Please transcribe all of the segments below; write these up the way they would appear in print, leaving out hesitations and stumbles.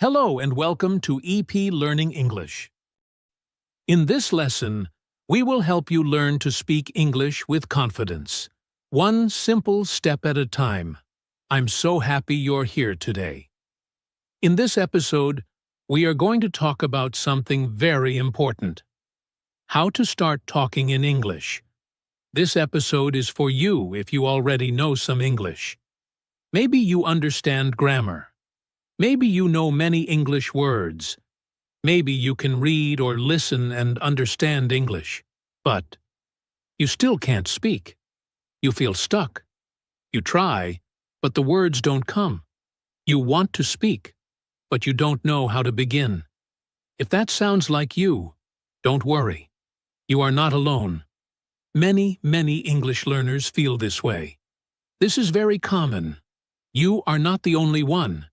Hello and welcome to EP Learning English. In this lesson, we will help you learn to speak English with confidence, one simple step at a time. I'm so happy you're here today. In this episode, we are going to talk about something very important: how to start talking in English. This episode is for you if you already know some English. Maybe you understand grammar. Maybe you know many English words. Maybe you can read or listen and understand English. But you still can't speak. You feel stuck. You try, but the words don't come. You want to speak, but you don't know how to begin. If that sounds like you, don't worry. You are not alone. Many English learners feel this way. This is very common. You are not the only one.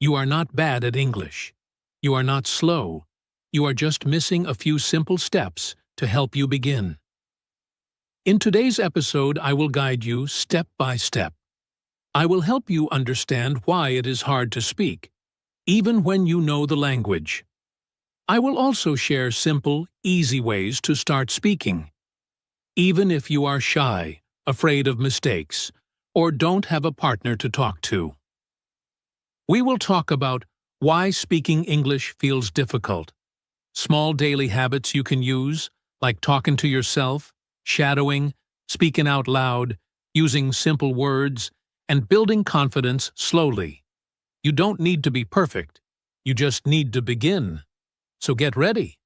You are not bad at English. You are not slow. You are just missing a few simple steps to help you begin. In today's episode, I will guide you step by step. I will help you understand why it is hard to speak, even when you know the language. I will also share simple, easy ways to start speaking. Even if you are shy, afraid of mistakes, or don't have a partner to talk to. We will talk about why speaking English feels difficult, small daily habits you can use, like talking to yourself, shadowing, speaking out loud, using simple words, and building confidence slowly. You don't need to be perfect. You just need to begin. So get ready.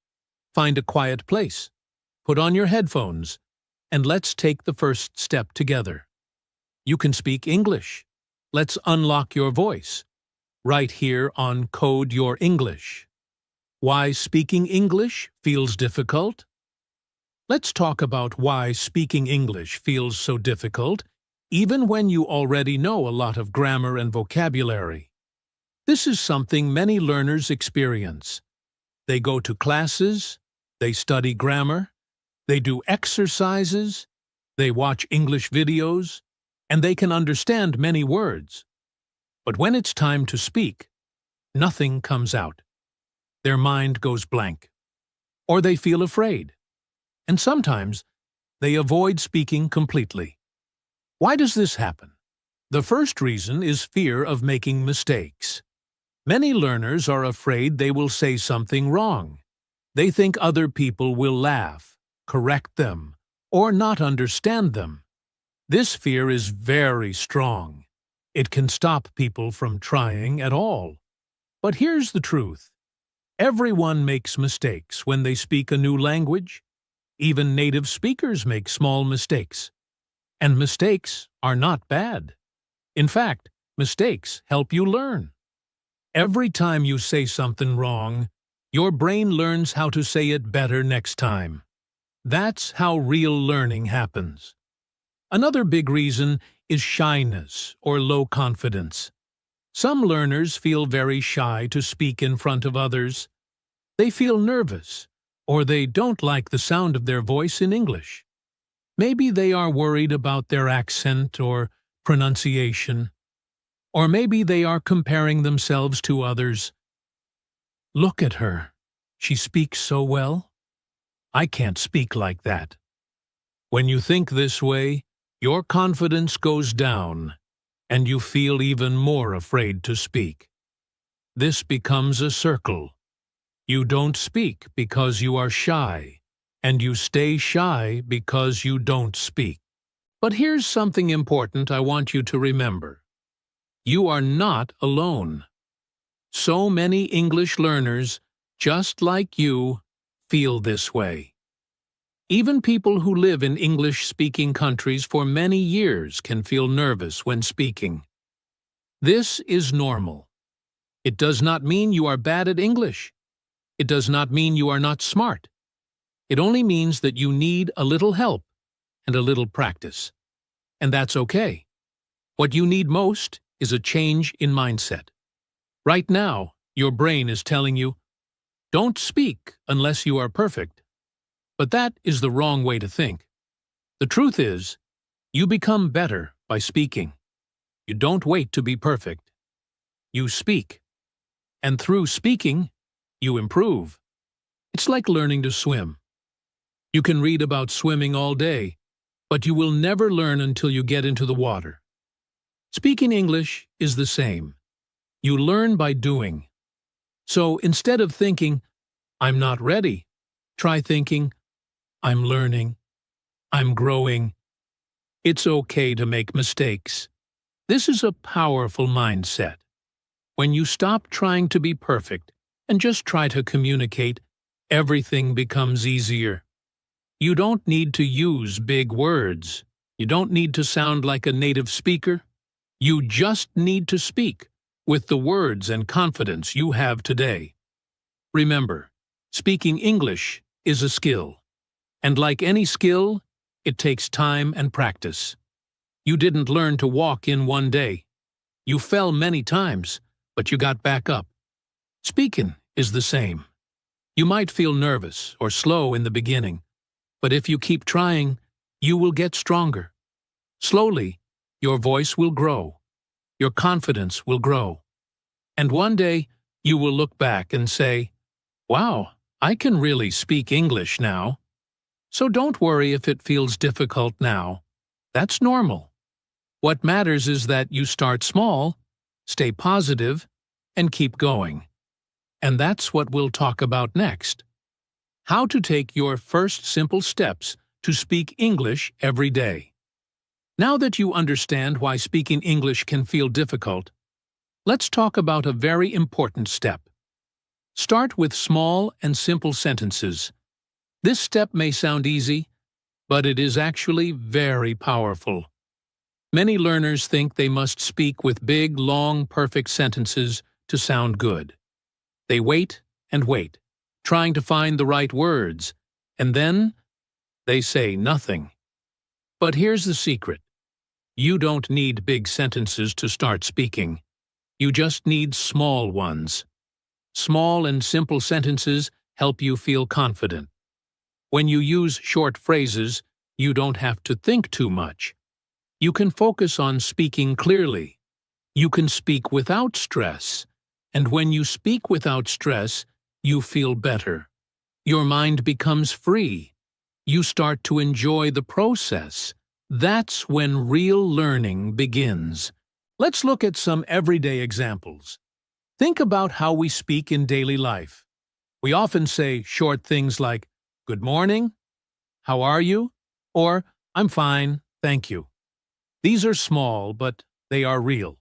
Find a quiet place. Put on your headphones, and let's take the first step together. You can speak English. Let's unlock your voice. Right here on Code Your English. Why speaking English feels difficult? Let's talk about why speaking English feels so difficult, even when you already know a lot of grammar and vocabulary. This is something many learners experience. They go to classes, they study grammar, they do exercises, they watch English videos, and they can understand many words. But when it's time to speak, nothing comes out. Their mind goes blank. Or they feel afraid. And sometimes, they avoid speaking completely. Why does this happen? The first reason is fear of making mistakes. Many learners are afraid they will say something wrong. They think other people will laugh, correct them, or not understand them. This fear is very strong. It can stop people from trying at all. But here's the truth. Everyone makes mistakes when they speak a new language. Even native speakers make small mistakes. And mistakes are not bad. In fact, mistakes help you learn. Every time you say something wrong, your brain learns how to say it better next time. That's how real learning happens. Another big reason is shyness or low confidence. Some learners feel very shy to speak in front of others. They feel nervous, or they don't like the sound of their voice in English. Maybe they are worried about their accent or pronunciation. Or maybe they are comparing themselves to others. Look at her. She speaks so well. I can't speak like that. When you think this way, your confidence goes down, and you feel even more afraid to speak. This becomes a circle. You don't speak because you are shy, and you stay shy because you don't speak. But here's something important I want you to remember. You are not alone. So many English learners, just like you, feel this way. Even people who live in English-speaking countries for many years can feel nervous when speaking. This is normal. It does not mean you are bad at English. It does not mean you are not smart. It only means that you need a little help and a little practice. And that's okay. What you need most is a change in mindset. Right now, your brain is telling you, don't speak unless you are perfect. But that is the wrong way to think. The truth is, you become better by speaking. You don't wait to be perfect. You speak. And through speaking, you improve. It's like learning to swim. You can read about swimming all day, but you will never learn until you get into the water. Speaking English is the same. You learn by doing. So instead of thinking, "I'm not ready," try thinking, "I'm learning. I'm growing." It's okay to make mistakes. This is a powerful mindset. When you stop trying to be perfect and just try to communicate, everything becomes easier. You don't need to use big words. You don't need to sound like a native speaker. You just need to speak with the words and confidence you have today. Remember, speaking English is a skill. And like any skill, it takes time and practice. You didn't learn to walk in one day. You fell many times, but you got back up. Speaking is the same. You might feel nervous or slow in the beginning, but if you keep trying, you will get stronger. Slowly, your voice will grow. Your confidence will grow. And one day, you will look back and say, "Wow, I can really speak English now." So don't worry if it feels difficult now. That's normal. What matters is that you start small, stay positive, and keep going. And that's what we'll talk about next. How to take your first simple steps to speak English every day. Now that you understand why speaking English can feel difficult, let's talk about a very important step. Start with small and simple sentences. This step may sound easy, but it is actually very powerful. Many learners think they must speak with big, long, perfect sentences to sound good. They wait and wait, trying to find the right words, and then they say nothing. But here's the secret. You don't need big sentences to start speaking. You just need small ones. Small and simple sentences help you feel confident. When you use short phrases, you don't have to think too much. You can focus on speaking clearly. You can speak without stress. And when you speak without stress, you feel better. Your mind becomes free. You start to enjoy the process. That's when real learning begins. Let's look at some everyday examples. Think about how we speak in daily life. We often say short things like, "Good morning," "How are you?" or "I'm fine, thank you." These are small, but they are real.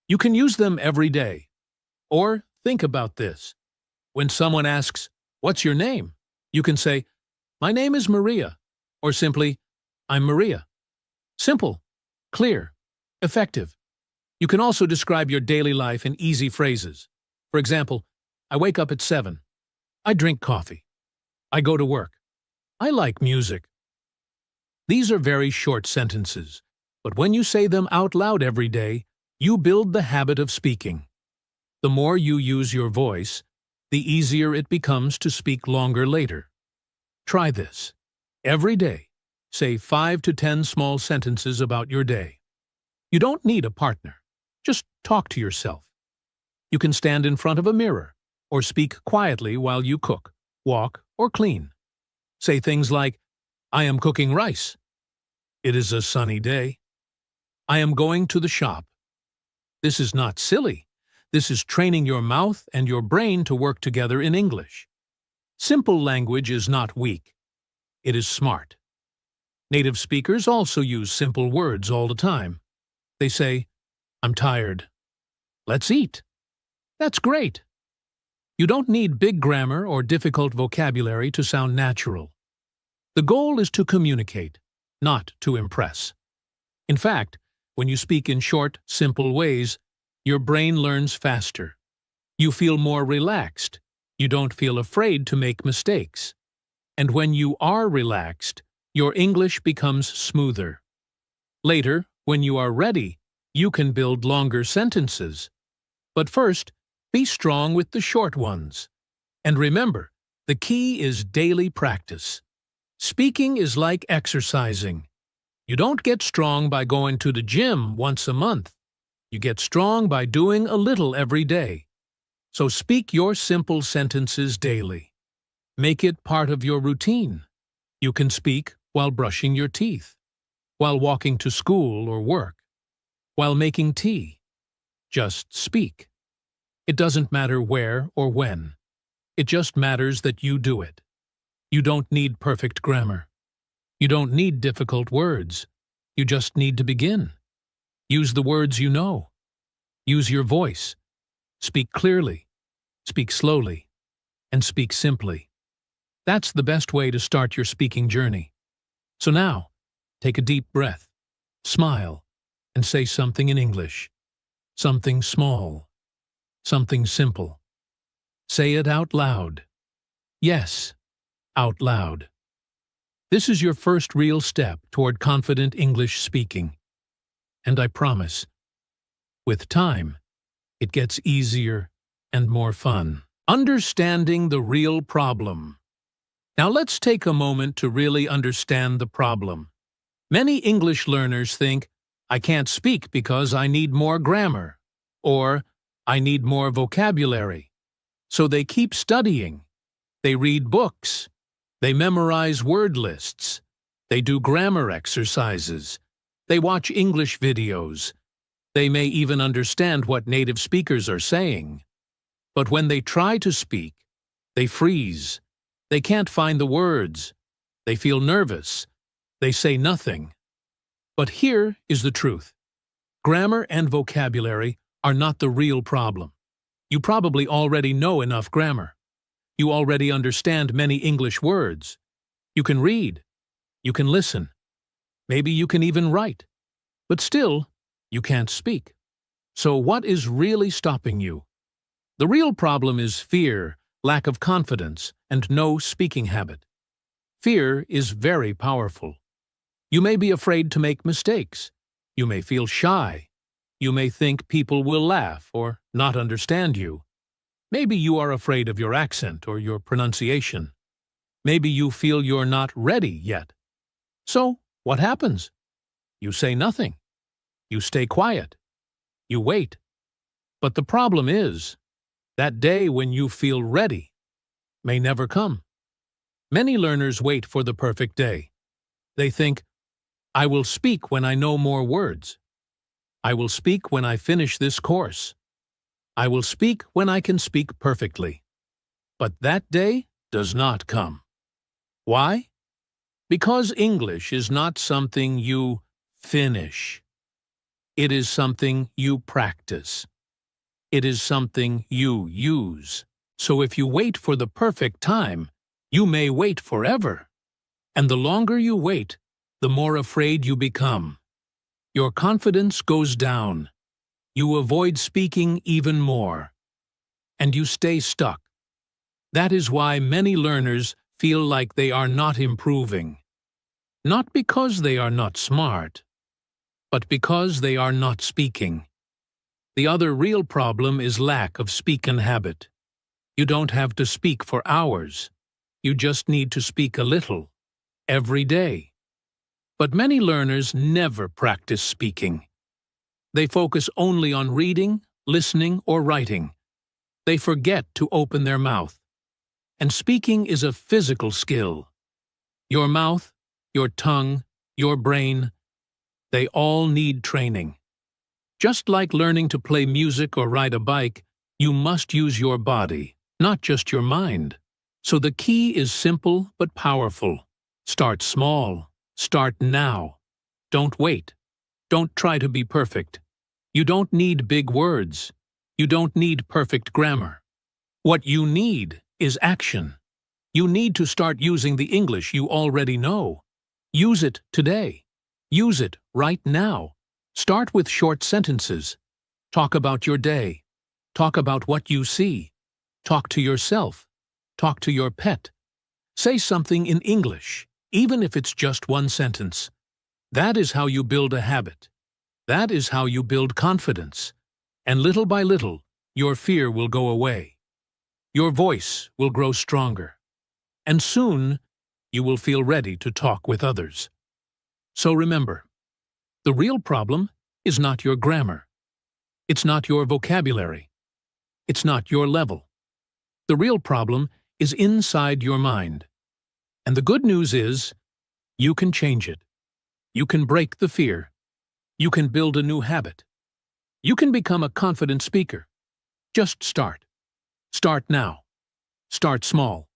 You can use them every day. Or think about this. When someone asks, "What's your name?" you can say, "My name is Maria," or simply, "I'm Maria." Simple, clear, effective. You can also describe your daily life in easy phrases. For example, I wake up at 7. I drink coffee. I go to work. I like music. These are very short sentences, but when you say them out loud every day, you build the habit of speaking. The more you use your voice, the easier it becomes to speak longer later. Try this. Every day, say 5 to 10 small sentences about your day. You don't need a partner. Just talk to yourself. You can stand in front of a mirror or speak quietly while you cook, walk, or clean. Say things like, "I am cooking rice." "It is a sunny day." "I am going to the shop." This is not silly. This is training your mouth and your brain to work together in English. Simple language is not weak. It is smart. Native speakers also use simple words all the time. They say, "I'm tired." "Let's eat." That's great. You don't need big grammar or difficult vocabulary to sound natural. The goal is to communicate, not to impress. In fact, when you speak in short, simple ways, your brain learns faster. You feel more relaxed. You don't feel afraid to make mistakes. And when you are relaxed, your English becomes smoother. Later, when you are ready, you can build longer sentences. But first, be strong with the short ones. And remember, the key is daily practice. Speaking is like exercising. You don't get strong by going to the gym once a month. You get strong by doing a little every day. So speak your simple sentences daily. Make it part of your routine. You can speak while brushing your teeth, while walking to school or work, while making tea. Just speak. It doesn't matter where or when. It just matters that you do it. You don't need perfect grammar. You don't need difficult words. You just need to begin. Use the words you know. Use your voice. Speak clearly. Speak slowly. And speak simply. That's the best way to start your speaking journey. So now, take a deep breath, smile, and say something in English. Something small. Something simple. Say it out loud. Yes, out loud. This is your first real step toward confident English speaking. And I promise, with time, it gets easier and more fun. Understanding the real problem. Now let's take a moment to really understand the problem. Many English learners think, I can't speak because I need more grammar, or I need more vocabulary. So they keep studying. They read books. They memorize word lists. They do grammar exercises. They watch English videos. They may even understand what native speakers are saying. But when they try to speak, they freeze. They can't find the words. They feel nervous. They say nothing. But here is the truth. Grammar and vocabulary are not the real problem. You probably already know enough grammar. You already understand many English words. You can read. You can listen. Maybe you can even write. But still, you can't speak. So what is really stopping you? The real problem is fear, lack of confidence, and no speaking habit. Fear is very powerful. You may be afraid to make mistakes. You may feel shy. You may think people will laugh or not understand you. Maybe you are afraid of your accent or your pronunciation. Maybe you feel you're not ready yet. So, what happens? You say nothing. You stay quiet. You wait. But the problem is, that day when you feel ready may never come. Many learners wait for the perfect day. They think, I will speak when I know more words. I will speak when I finish this course. I will speak when I can speak perfectly. But that day does not come. Why? Because English is not something you finish. It is something you practice. It is something you use. So if you wait for the perfect time, you may wait forever. And the longer you wait, the more afraid you become. Your confidence goes down. You avoid speaking even more. And you stay stuck. That is why many learners feel like they are not improving. Not because they are not smart, but because they are not speaking. The other real problem is lack of speaking habit. You don't have to speak for hours. You just need to speak a little, every day. But many learners never practice speaking. They focus only on reading, listening, or writing. They forget to open their mouth. And speaking is a physical skill. Your mouth, your tongue, your brain, they all need training. Just like learning to play music or ride a bike, you must use your body, not just your mind. So the key is simple but powerful. Start small. Start now. Don't wait. Don't try to be perfect. You don't need big words. You don't need perfect grammar. What you need is action. You need to start using the English you already know. Use it today. Use it right now. Start with short sentences. Talk about your day. Talk about what you see. Talk to yourself. Talk to your pet. Say something in English, even if it's just one sentence. That is how you build a habit. That is how you build confidence. And little by little, your fear will go away. Your voice will grow stronger. And soon, you will feel ready to talk with others. So remember, the real problem is not your grammar. It's not your vocabulary. It's not your level. The real problem is inside your mind. And the good news is, you can change it. You can break the fear. You can build a new habit. You can become a confident speaker. Just start. Start now. Start small.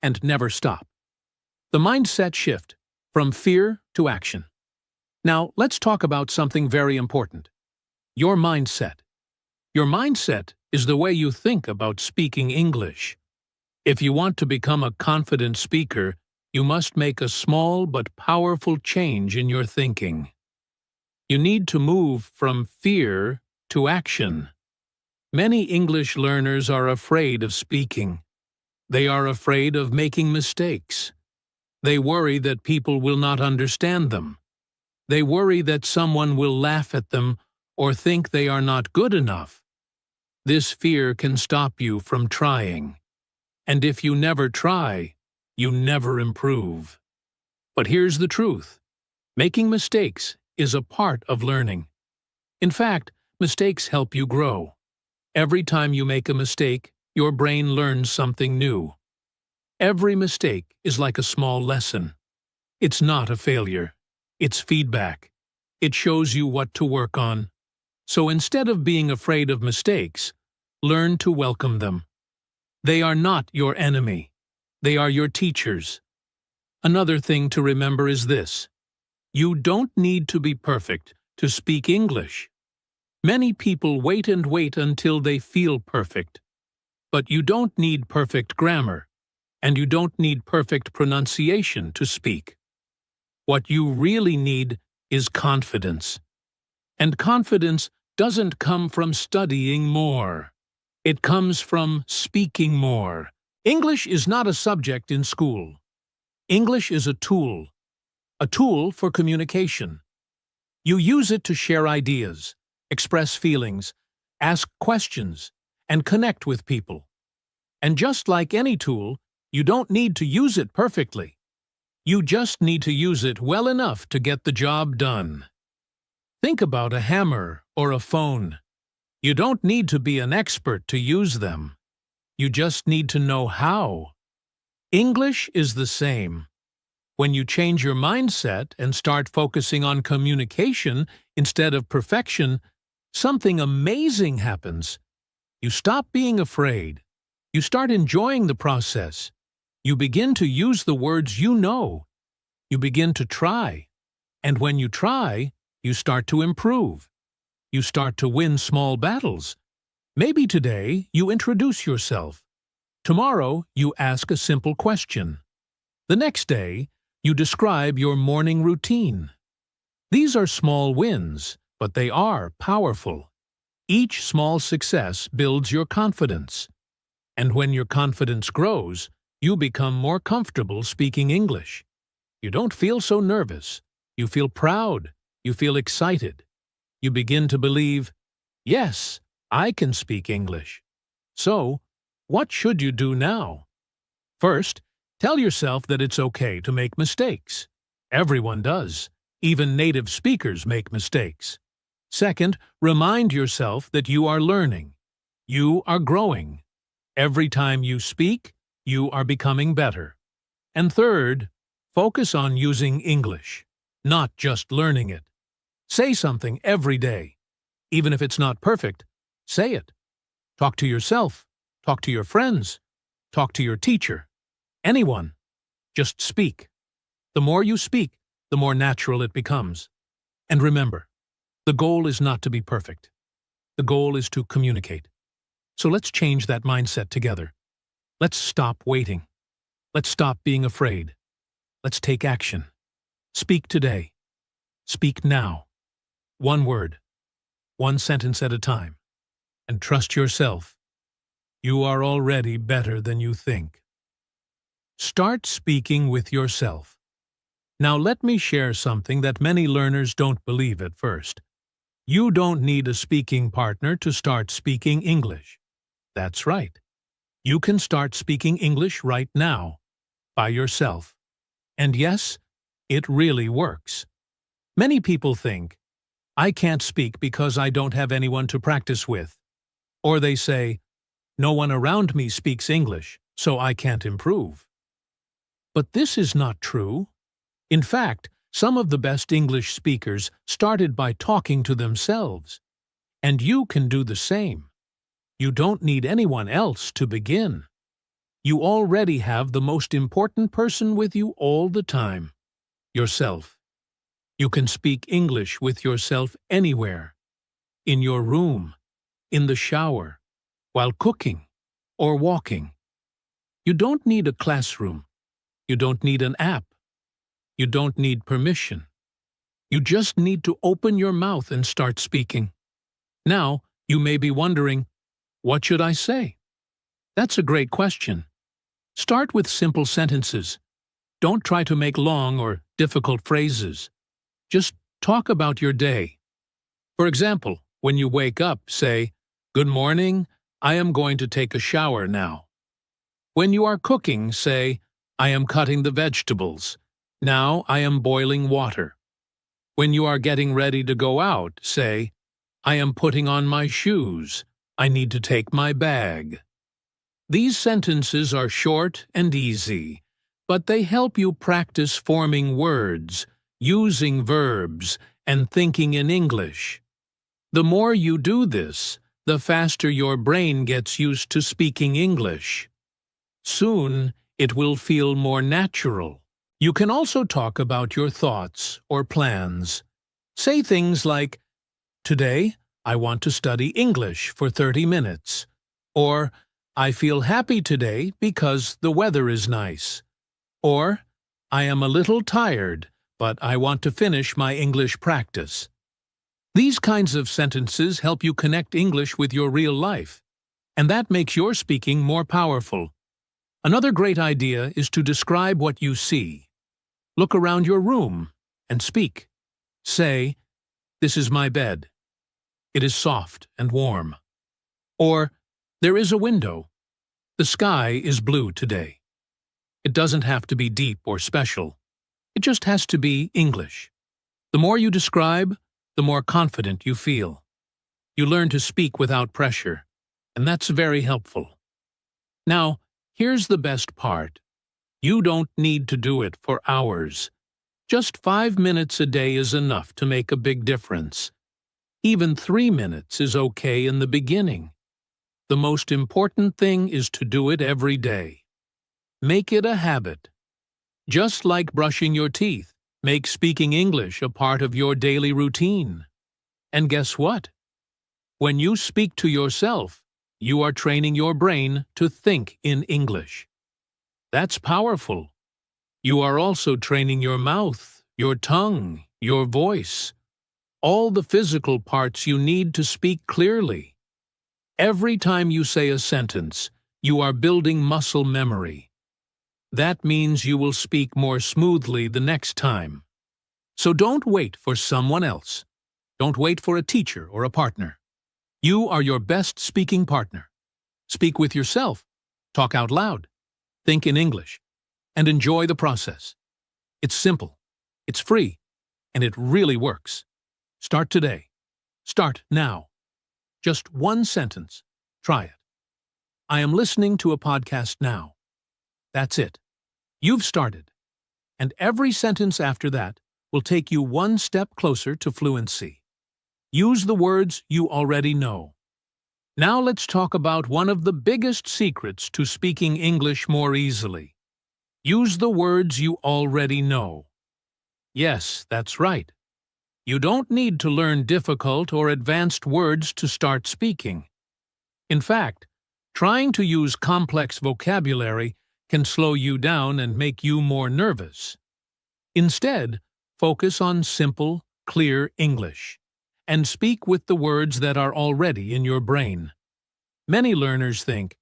And never stop. The mindset shift from fear to action. Now, let's talk about something very important. Your mindset. Your mindset is the way you think about speaking English. If you want to become a confident speaker, you must make a small but powerful change in your thinking. You need to move from fear to action. Many English learners are afraid of speaking. They are afraid of making mistakes. They worry that people will not understand them. They worry that someone will laugh at them or think they are not good enough. This fear can stop you from trying. And if you never try, you never improve. But here's the truth. Making mistakes is a part of learning. In fact, mistakes help you grow. Every time you make a mistake, your brain learns something new. Every mistake is like a small lesson. It's not a failure. It's feedback. It shows you what to work on. So instead of being afraid of mistakes, learn to welcome them. They are not your enemy. They are your teachers. Another thing to remember is this. You don't need to be perfect to speak English. Many people wait and wait until they feel perfect. But you don't need perfect grammar, and you don't need perfect pronunciation to speak. What you really need is confidence. And confidence doesn't come from studying more. It comes from speaking more. English is not a subject in school. English is a tool for communication. You use it to share ideas, express feelings, ask questions, and connect with people. And just like any tool, you don't need to use it perfectly. You just need to use it well enough to get the job done. Think about a hammer or a phone. You don't need to be an expert to use them. You just need to know how. English is the same. When you change your mindset and start focusing on communication instead of perfection, something amazing happens. You stop being afraid. You start enjoying the process. You begin to use the words you know. You begin to try. And when you try, you start to improve. You start to win small battles. Maybe today you introduce yourself. Tomorrow you ask a simple question. The next day, you describe your morning routine. These are small wins, but they are powerful. Each small success builds your confidence. And when your confidence grows, you become more comfortable speaking English. You don't feel so nervous. You feel proud. You feel excited. You begin to believe, yes, I can speak English. So, what should you do now? First, tell yourself that it's okay to make mistakes. Everyone does. Even native speakers make mistakes. Second, remind yourself that you are learning. You are growing. Every time you speak, you are becoming better. And third, focus on using English, not just learning it. Say something every day. Even if it's not perfect, say it. Talk to yourself. Talk to your friends. Talk to your teacher. Anyone. Just speak. The more you speak, the more natural it becomes. And remember, the goal is not to be perfect. The goal is to communicate. So let's change that mindset together. Let's stop waiting. Let's stop being afraid. Let's take action. Speak today. Speak now. One word. One sentence at a time. And trust yourself. You are already better than you think. Start speaking with yourself. Now let me share something that many learners don't believe at first. You don't need a speaking partner to start speaking English. That's right. You can start speaking English right now, by yourself. And yes, it really works. Many people think, I can't speak because I don't have anyone to practice with. Or they say, No one around me speaks English, so I can't improve. But this is not true. In fact, some of the best English speakers started by talking to themselves. And you can do the same. You don't need anyone else to begin. You already have the most important person with you all the time: yourself. You can speak English with yourself anywhere. In your room, in the shower, while cooking, or walking. You don't need a classroom. You don't need an app. You don't need permission. You just need to open your mouth and start speaking. Now, you may be wondering, what should I say? That's a great question. Start with simple sentences. Don't try to make long or difficult phrases. Just talk about your day. For example, when you wake up, say, "Good morning, I am going to take a shower now." When you are cooking, say, "I am cutting the vegetables. Now I am boiling water." When you are getting ready to go out, say, "I am putting on my shoes. I need to take my bag." These sentences are short and easy, but they help you practice forming words, using verbs, and thinking in English. The more you do this, the faster your brain gets used to speaking English. Soon, it will feel more natural. You can also talk about your thoughts or plans. Say things like, "Today, I want to study English for 30 minutes. Or, "I feel happy today because the weather is nice." Or, "I am a little tired, but I want to finish my English practice." These kinds of sentences help you connect English with your real life, and that makes your speaking more powerful. Another great idea is to describe what you see. Look around your room and speak. Say, "This is my bed. It is soft and warm." Or, "There is a window. The sky is blue today." It doesn't have to be deep or special. It just has to be English. The more you describe, the more confident you feel. You learn to speak without pressure, and that's very helpful. Now, here's the best part. You don't need to do it for hours. Just 5 minutes a day is enough to make a big difference. Even 3 minutes is okay in the beginning. The most important thing is to do it every day. Make it a habit. Just like brushing your teeth, make speaking English a part of your daily routine. And guess what? When you speak to yourself, you are training your brain to think in English. That's powerful. You are also training your mouth, your tongue, your voice, all the physical parts you need to speak clearly. Every time you say a sentence, you are building muscle memory. That means you will speak more smoothly the next time. So don't wait for someone else. Don't wait for a teacher or a partner. You are your best speaking partner. Speak with yourself. Talk out loud. Think in English. And enjoy the process. It's simple. It's free. And it really works. Start today. Start now. Just one sentence. Try it. "I am listening to a podcast now." That's it. You've started. And every sentence after that will take you one step closer to fluency. Use the words you already know. Now let's talk about one of the biggest secrets to speaking English more easily. Use the words you already know. Yes, that's right. You don't need to learn difficult or advanced words to start speaking. In fact, trying to use complex vocabulary can slow you down and make you more nervous. Instead, focus on simple, clear English, and speak with the words that are already in your brain. Many learners think,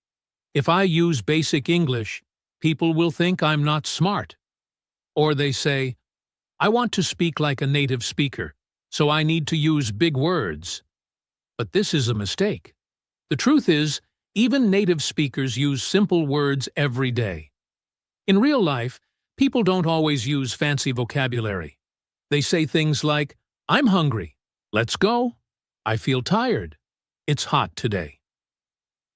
if I use basic English, people will think I'm not smart. Or they say, I want to speak like a native speaker, so I need to use big words. But this is a mistake. The truth is, even native speakers use simple words every day. In real life, people don't always use fancy vocabulary. They say things like, I'm hungry. Let's go. I feel tired. It's hot today.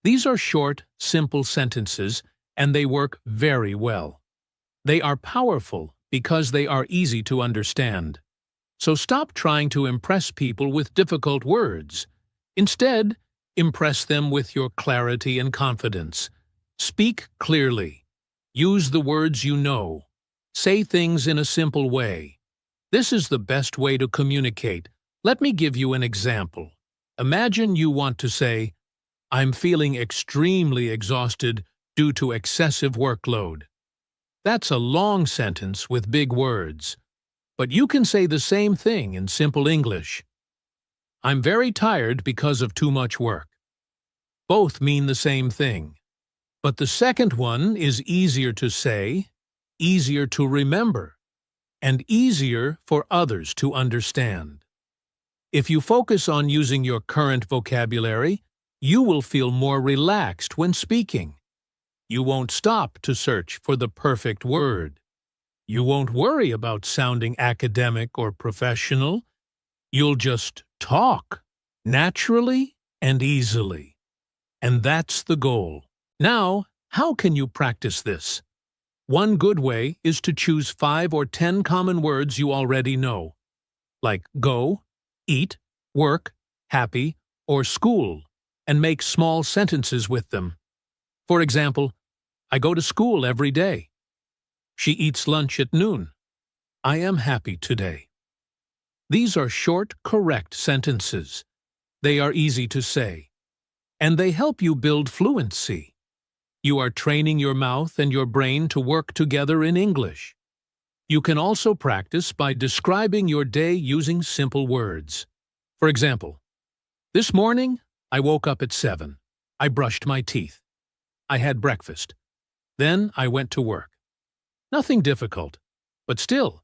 These are short, simple sentences, and they work very well. They are powerful because they are easy to understand. So stop trying to impress people with difficult words. Instead, impress them with your clarity and confidence. Speak clearly. Use the words you know. Say things in a simple way. This is the best way to communicate. Let me give you an example. Imagine you want to say, "I'm feeling extremely exhausted due to excessive workload." That's a long sentence with big words. But you can say the same thing in simple English. "I'm very tired because of too much work." Both mean the same thing. But the second one is easier to say, easier to remember, and easier for others to understand. If you focus on using your current vocabulary, you will feel more relaxed when speaking. You won't stop to search for the perfect word. You won't worry about sounding academic or professional. You'll just talk, naturally and easily. And that's the goal. Now, how can you practice this? One good way is to choose 5 or 10 common words you already know, like go, eat, work, happy, or school, and make small sentences with them. For example, I go to school every day. She eats lunch at noon. I am happy today. These are short, correct sentences. They are easy to say, and they help you build fluency. You are training your mouth and your brain to work together in English. You can also practice by describing your day using simple words. For example, this morning, I woke up at 7. I brushed my teeth. I had breakfast. Then I went to work. Nothing difficult, but still,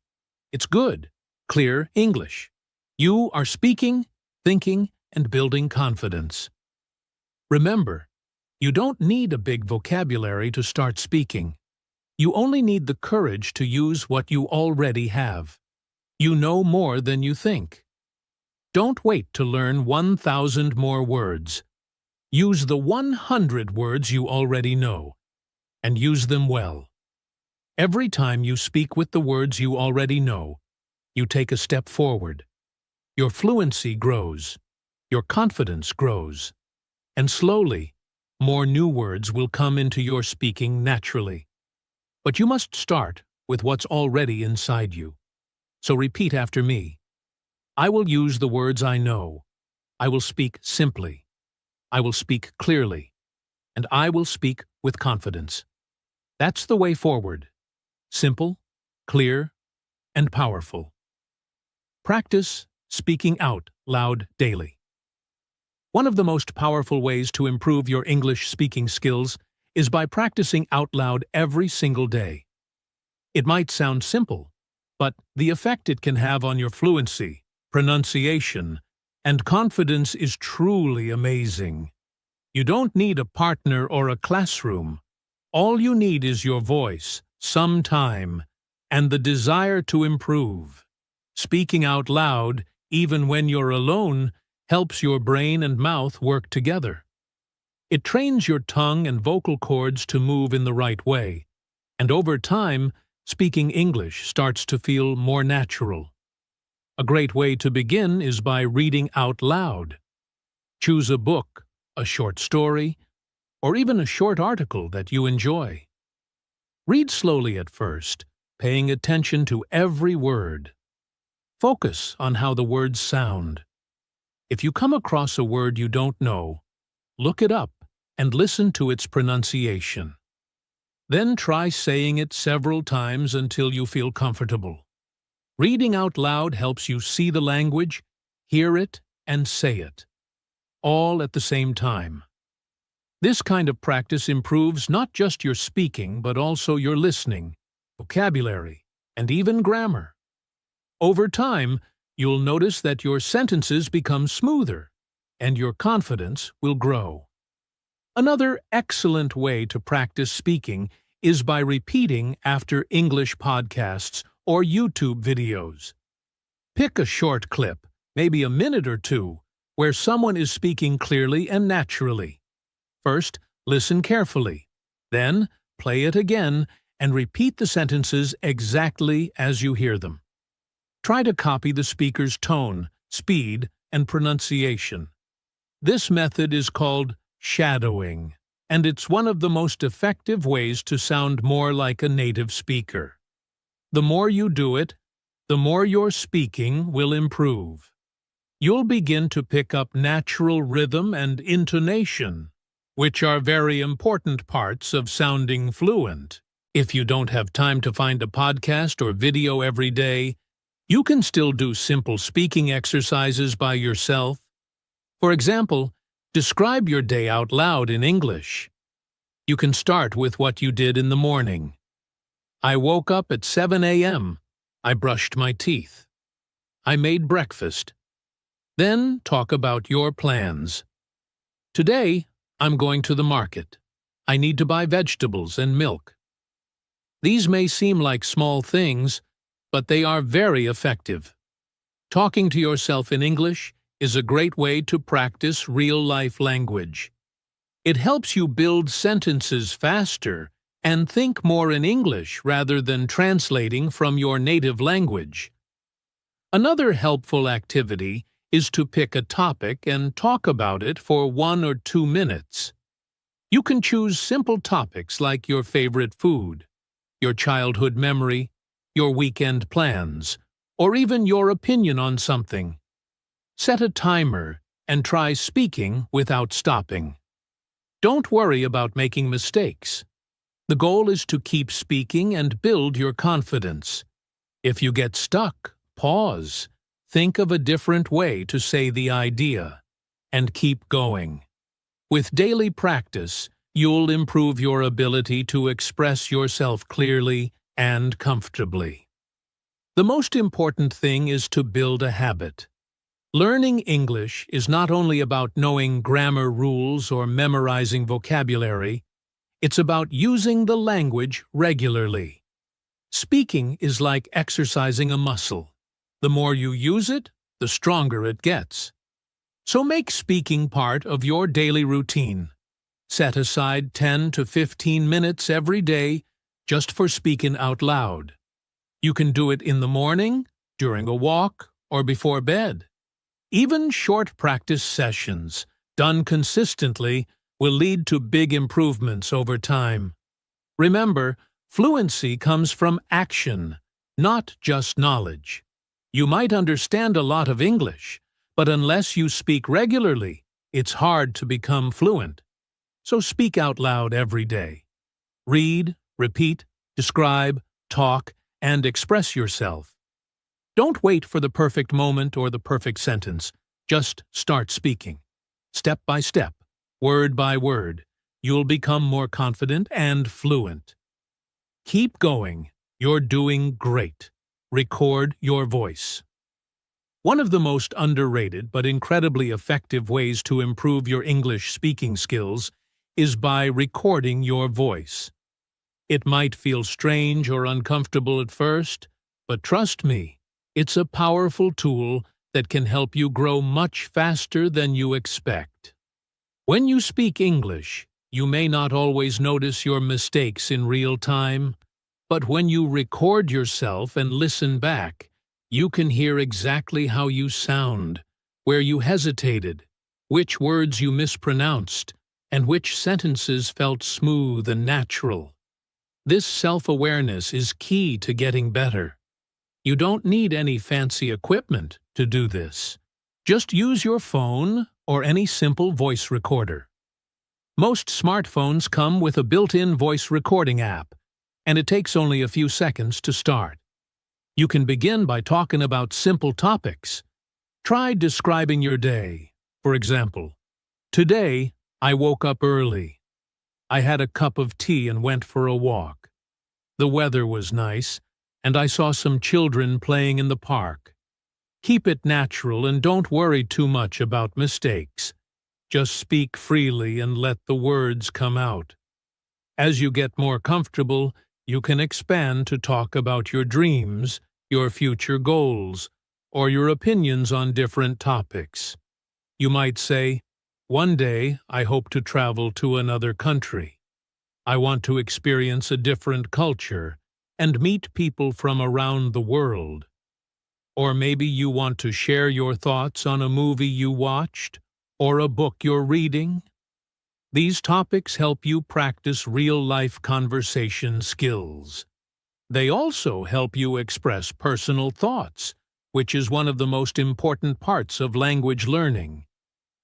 it's good, clear English. You are speaking, thinking, and building confidence. Remember, you don't need a big vocabulary to start speaking. You only need the courage to use what you already have. You know more than you think. Don't wait to learn 1,000 more words. Use the 100 words you already know, and use them well. Every time you speak with the words you already know, you take a step forward. Your fluency grows, your confidence grows, and slowly, more new words will come into your speaking naturally. But you must start with what's already inside you. So repeat after me. I will use the words I know. I will speak simply. I will speak clearly. And I will speak with confidence. That's the way forward. Simple, clear, and powerful. Practice speaking out loud daily. One of the most powerful ways to improve your English speaking skills is by practicing out loud every single day. It might sound simple, but the effect it can have on your fluency, pronunciation, and confidence is truly amazing. You don't need a partner or a classroom. All you need is your voice, some time, and the desire to improve. Speaking out loud, even when you're alone, helps your brain and mouth work together. It trains your tongue and vocal cords to move in the right way, and over time, speaking English starts to feel more natural. A great way to begin is by reading out loud. Choose a book, a short story, or even a short article that you enjoy. Read slowly at first, paying attention to every word. Focus on how the words sound. If you come across a word you don't know, look it up and listen to its pronunciation. Then try saying it several times until you feel comfortable. Reading out loud helps you see the language, hear it, and say it, all at the same time. This kind of practice improves not just your speaking but also your listening, vocabulary, and even grammar. Over time, you'll notice that your sentences become smoother, and your confidence will grow. Another excellent way to practice speaking is by repeating after English podcasts or YouTube videos. Pick a short clip, maybe a minute or two, where someone is speaking clearly and naturally. First, listen carefully. Then, play it again and repeat the sentences exactly as you hear them. Try to copy the speaker's tone, speed, and pronunciation. This method is called shadowing, and it's one of the most effective ways to sound more like a native speaker. The more you do it, the more your speaking will improve. You'll begin to pick up natural rhythm and intonation, which are very important parts of sounding fluent. If you don't have time to find a podcast or video every day, you can still do simple speaking exercises by yourself. For example, describe your day out loud in English. You can start with what you did in the morning. I woke up at 7 a.m. I brushed my teeth. I made breakfast. Then talk about your plans. Today, I'm going to the market. I need to buy vegetables and milk. These may seem like small things, but they are very effective. Talking to yourself in English is a great way to practice real-life language. It helps you build sentences faster and think more in English rather than translating from your native language. Another helpful activity is to pick a topic and talk about it for 1 or 2 minutes. You can choose simple topics like your favorite food, your childhood memory, your weekend plans, or even your opinion on something. Set a timer and try speaking without stopping. Don't worry about making mistakes. The goal is to keep speaking and build your confidence. If you get stuck, pause. Think of a different way to say the idea, and keep going. With daily practice, you'll improve your ability to express yourself clearly and comfortably. The most important thing is to build a habit. Learning English is not only about knowing grammar rules or memorizing vocabulary, it's about using the language regularly. Speaking is like exercising a muscle. The more you use it, the stronger it gets. So make speaking part of your daily routine. Set aside 10 to 15 minutes every day just for speaking out loud. You can do it in the morning, during a walk, or before bed. Even short practice sessions, done consistently, will lead to big improvements over time. Remember, fluency comes from action, not just knowledge. You might understand a lot of English, but unless you speak regularly, it's hard to become fluent. So speak out loud every day. Read, repeat, describe, talk, and express yourself. Don't wait for the perfect moment or the perfect sentence. Just start speaking. Step by step, word by word, you'll become more confident and fluent. Keep going. You're doing great. Record your voice. One of the most underrated but incredibly effective ways to improve your English speaking skills is by recording your voice. It might feel strange or uncomfortable at first, but trust me, it's a powerful tool that can help you grow much faster than you expect. When you speak English, you may not always notice your mistakes in real time, but when you record yourself and listen back, you can hear exactly how you sound, where you hesitated, which words you mispronounced, and which sentences felt smooth and natural. This self-awareness is key to getting better. You don't need any fancy equipment to do this. Just use your phone or any simple voice recorder. Most smartphones come with a built-in voice recording app, and it takes only a few seconds to start. You can begin by talking about simple topics. Try describing your day. For example, today I woke up early. I had a cup of tea and went for a walk. The weather was nice, and I saw some children playing in the park. Keep it natural and don't worry too much about mistakes. Just speak freely and let the words come out. As you get more comfortable, you can expand to talk about your dreams, your future goals, or your opinions on different topics. You might say, One day, I hope to travel to another country. I want to experience a different culture and meet people from around the world. Or maybe you want to share your thoughts on a movie you watched or a book you're reading. These topics help you practice real-life conversation skills. They also help you express personal thoughts, which is one of the most important parts of language learning.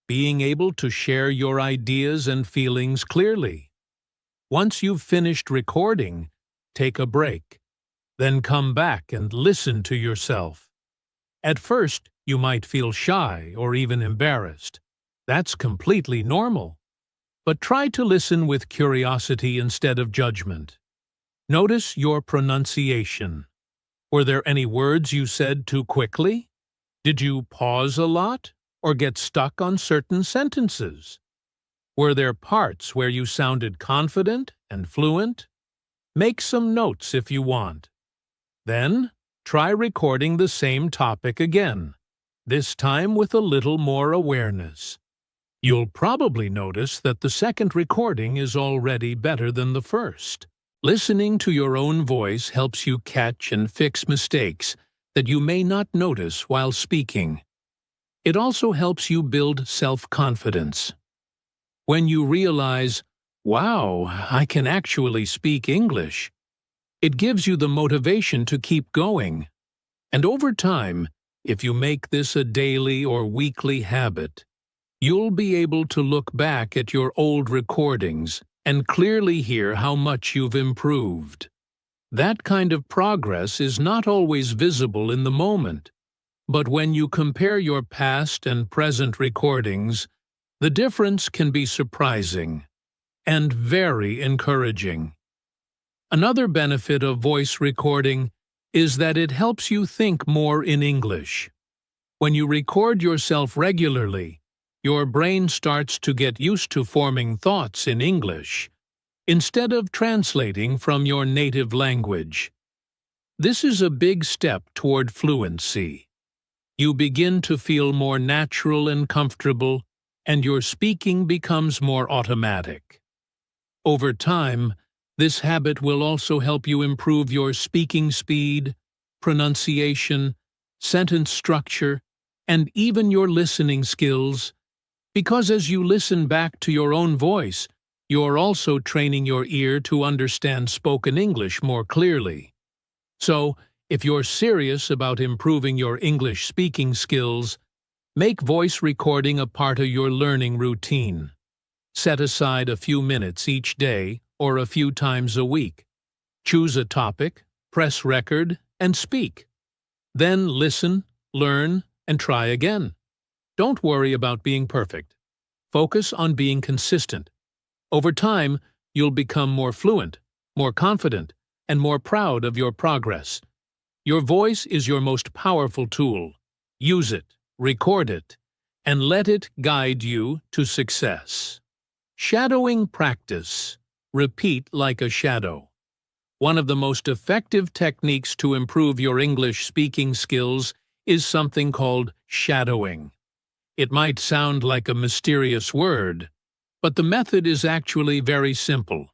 Being able to share your ideas and feelings clearly. Once you've finished recording, take a break. Then come back and listen to yourself. At first, you might feel shy or even embarrassed. That's completely normal. But try to listen with curiosity instead of judgment. Notice your pronunciation. Were there any words you said too quickly? Did you pause a lot or get stuck on certain sentences? Were there parts where you sounded confident and fluent? Make some notes if you want. Then, try recording the same topic again, this time with a little more awareness. You'll probably notice that the second recording is already better than the first. Listening to your own voice helps you catch and fix mistakes that you may not notice while speaking. It also helps you build self-confidence. When you realize, wow, I can actually speak English, it gives you the motivation to keep going. And over time, if you make this a daily or weekly habit, you'll be able to look back at your old recordings and clearly hear how much you've improved. That kind of progress is not always visible in the moment, but when you compare your past and present recordings, the difference can be surprising and very encouraging. Another benefit of voice recording is that it helps you think more in English. When you record yourself regularly, your brain starts to get used to forming thoughts in English, instead of translating from your native language. This is a big step toward fluency. You begin to feel more natural and comfortable, and your speaking becomes more automatic. Over time, this habit will also help you improve your speaking speed, pronunciation, sentence structure, and even your listening skills, because as you listen back to your own voice, you're also training your ear to understand spoken English more clearly. So, if you're serious about improving your English speaking skills, make voice recording a part of your learning routine. Set aside a few minutes each day or a few times a week. Choose a topic, press record, and speak. Then listen, learn, and try again. Don't worry about being perfect. Focus on being consistent. Over time, you'll become more fluent, more confident, and more proud of your progress. Your voice is your most powerful tool. Use it, record it, and let it guide you to success. Shadowing practice. Repeat like a shadow. One of the most effective techniques to improve your English speaking skills is something called shadowing. It might sound like a mysterious word, but the method is actually very simple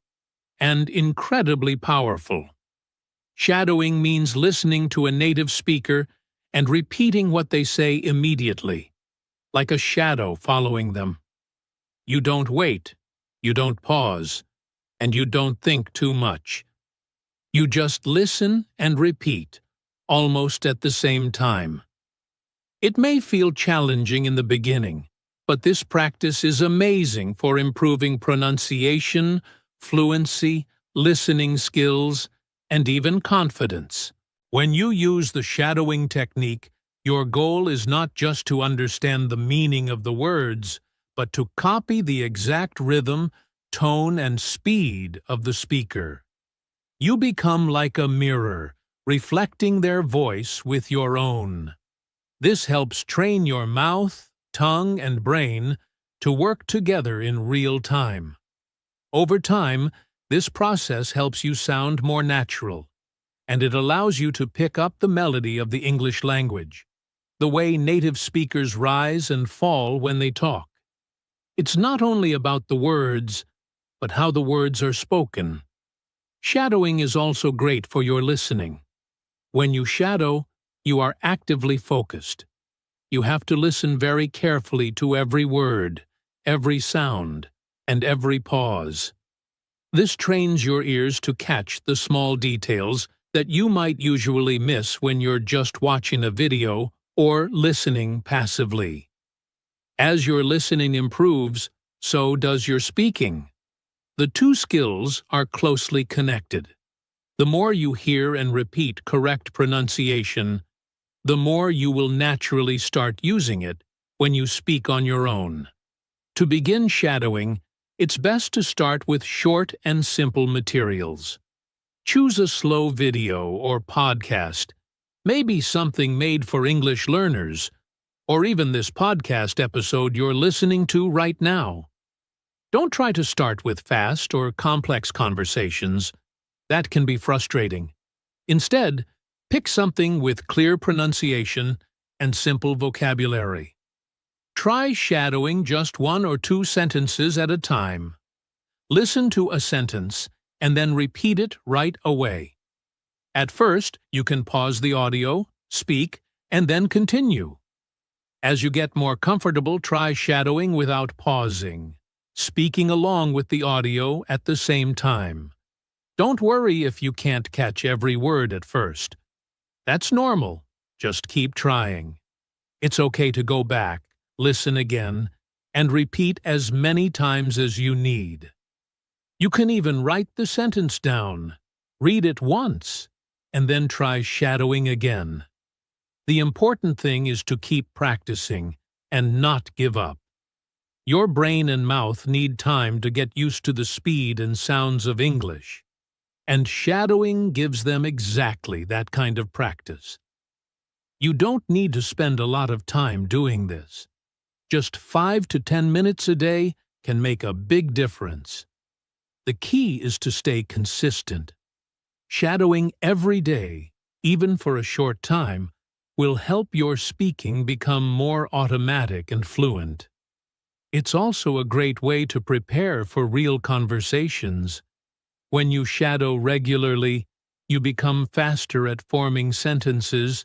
and incredibly powerful. Shadowing means listening to a native speaker and repeating what they say immediately, like a shadow following them. You don't wait, you don't pause, and you don't think too much. You just listen and repeat, almost at the same time. It may feel challenging in the beginning, but this practice is amazing for improving pronunciation, fluency, listening skills, and even confidence. When you use the shadowing technique, your goal is not just to understand the meaning of the words, but to copy the exact rhythm, tone, and speed of the speaker. You become like a mirror, reflecting their voice with your own. This helps train your mouth, tongue, and brain to work together in real time. Over time, this process helps you sound more natural, and it allows you to pick up the melody of the English language, the way native speakers rise and fall when they talk. It's not only about the words, but how the words are spoken. Shadowing is also great for your listening. When you shadow, you are actively focused. You have to listen very carefully to every word, every sound, and every pause. This trains your ears to catch the small details that you might usually miss when you're just watching a video or listening passively. As your listening improves, so does your speaking. The two skills are closely connected. The more you hear and repeat correct pronunciation, the more you will naturally start using it when you speak on your own. To begin shadowing, it's best to start with short and simple materials. Choose a slow video or podcast, maybe something made for English learners, or even this podcast episode you're listening to right now. Don't try to start with fast or complex conversations. That can be frustrating. Instead, pick something with clear pronunciation and simple vocabulary. Try shadowing just 1 or 2 sentences at a time. Listen to a sentence and then repeat it right away. At first, you can pause the audio, speak, and then continue. As you get more comfortable, try shadowing without pausing, speaking along with the audio at the same time. Don't worry if you can't catch every word at first. That's normal. Just keep trying. It's okay to go back, listen again, and repeat as many times as you need. You can even write the sentence down, read it once, and then try shadowing again. The important thing is to keep practicing and not give up. Your brain and mouth need time to get used to the speed and sounds of English, and shadowing gives them exactly that kind of practice. You don't need to spend a lot of time doing this. Just 5 to 10 minutes a day can make a big difference. The key is to stay consistent. Shadowing every day, even for a short time, will help your speaking become more automatic and fluent. It's also a great way to prepare for real conversations. When you shadow regularly, you become faster at forming sentences,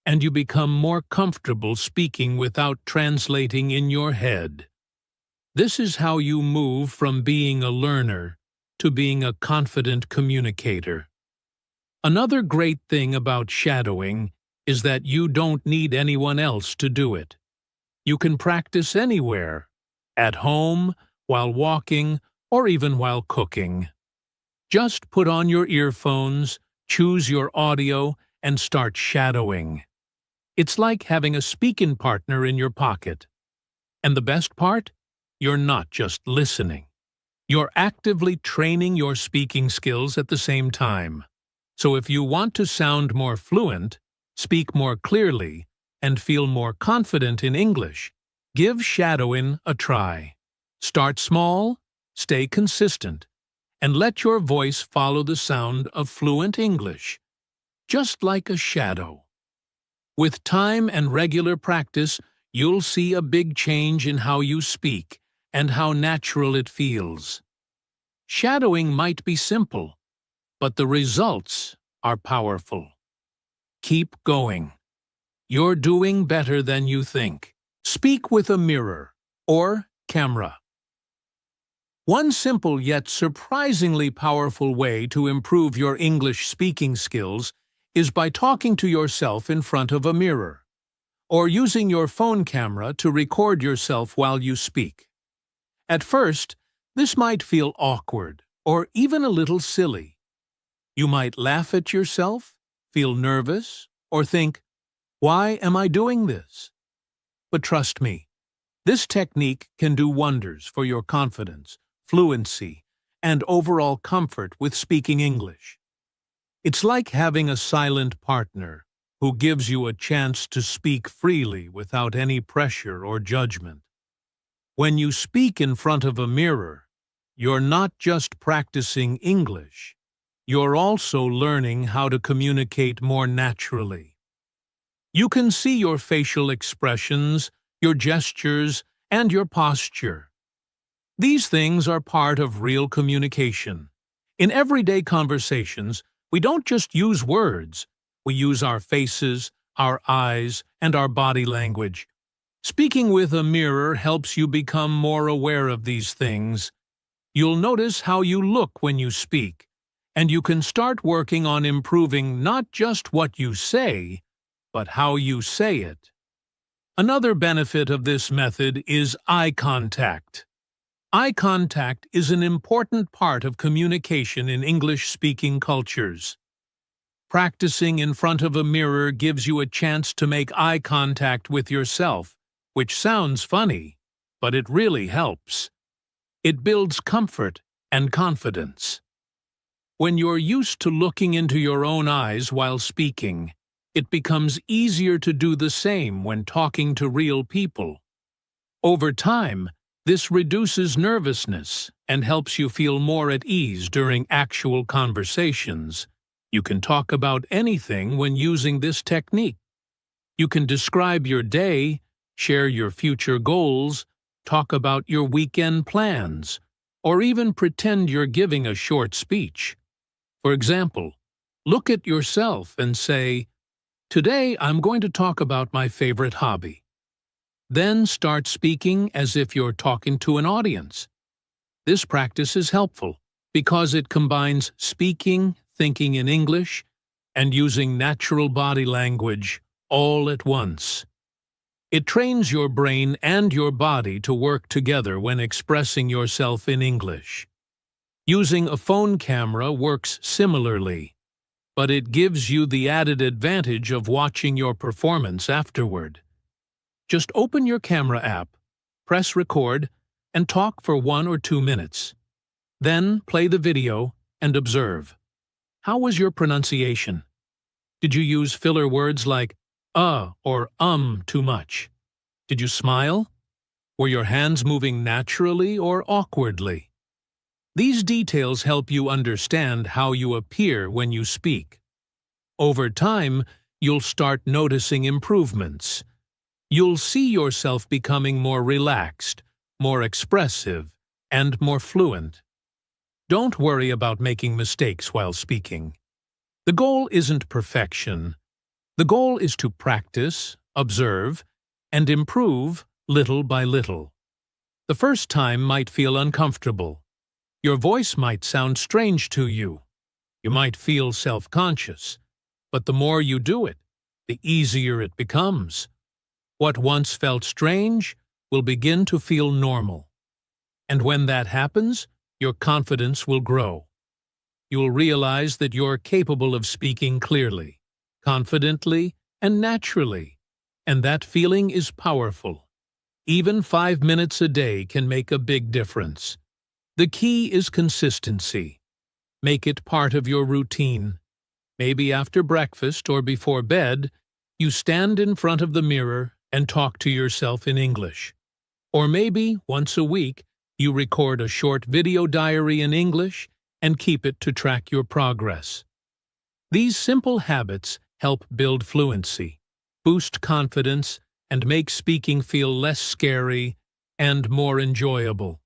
and you become more comfortable speaking without translating in your head. This is how you move from being a learner to being a confident communicator. Another great thing about shadowing is that you don't need anyone else to do it. You can practice anywhere, at home, while walking, or even while cooking. Just put on your earphones, choose your audio, and start shadowing. It's like having a speaking partner in your pocket. And the best part? You're not just listening. You're actively training your speaking skills at the same time. So if you want to sound more fluent, speak more clearly, and feel more confident in English, give shadowing a try. Start small, stay consistent, and let your voice follow the sound of fluent English, just like a shadow. With time and regular practice, you'll see a big change in how you speak and how natural it feels. Shadowing might be simple, but the results are powerful. Keep going. You're doing better than you think. Speak with a mirror or camera. One simple yet surprisingly powerful way to improve your English speaking skills is by talking to yourself in front of a mirror, or using your phone camera to record yourself while you speak. At first, this might feel awkward or even a little silly. You might laugh at yourself, feel nervous, or think, "Why am I doing this?" But trust me, this technique can do wonders for your confidence, fluency, and overall comfort with speaking English. It's like having a silent partner who gives you a chance to speak freely without any pressure or judgment. When you speak in front of a mirror, you're not just practicing English, you're also learning how to communicate more naturally. You can see your facial expressions, your gestures, and your posture. These things are part of real communication. In everyday conversations, we don't just use words. We use our faces, our eyes, and our body language. Speaking with a mirror helps you become more aware of these things. You'll notice how you look when you speak, and you can start working on improving not just what you say, but how you say it. Another benefit of this method is eye contact. Eye contact is an important part of communication in English-speaking cultures. Practicing in front of a mirror gives you a chance to make eye contact with yourself, which sounds funny, but it really helps. It builds comfort and confidence. When you're used to looking into your own eyes while speaking, it becomes easier to do the same when talking to real people. Over time, this reduces nervousness and helps you feel more at ease during actual conversations. You can talk about anything when using this technique. You can describe your day, share your future goals, talk about your weekend plans, or even pretend you're giving a short speech. For example, look at yourself and say, "Today I'm going to talk about my favorite hobby." Then start speaking as if you're talking to an audience. This practice is helpful because it combines speaking, thinking in English, and using natural body language all at once. It trains your brain and your body to work together when expressing yourself in English. Using a phone camera works similarly, but it gives you the added advantage of watching your performance afterward. Just open your camera app, press record, and talk for 1 or 2 minutes. Then play the video and observe. How was your pronunciation? Did you use filler words like or too much? Did you smile? Were your hands moving naturally or awkwardly? These details help you understand how you appear when you speak. Over time, you'll start noticing improvements. You'll see yourself becoming more relaxed, more expressive, and more fluent. Don't worry about making mistakes while speaking. The goal isn't perfection. The goal is to practice, observe, and improve little by little. The first time might feel uncomfortable. Your voice might sound strange to you. You might feel self-conscious. But the more you do it, the easier it becomes. What once felt strange will begin to feel normal. And when that happens, your confidence will grow. You'll realize that you're capable of speaking clearly, confidently, and naturally, and that feeling is powerful. Even 5 minutes a day can make a big difference. The key is consistency. Make it part of your routine. Maybe after breakfast or before bed, you stand in front of the mirror and talk to yourself in English. Or maybe, once a week, you record a short video diary in English and keep it to track your progress. These simple habits help build fluency, boost confidence, and make speaking feel less scary and more enjoyable.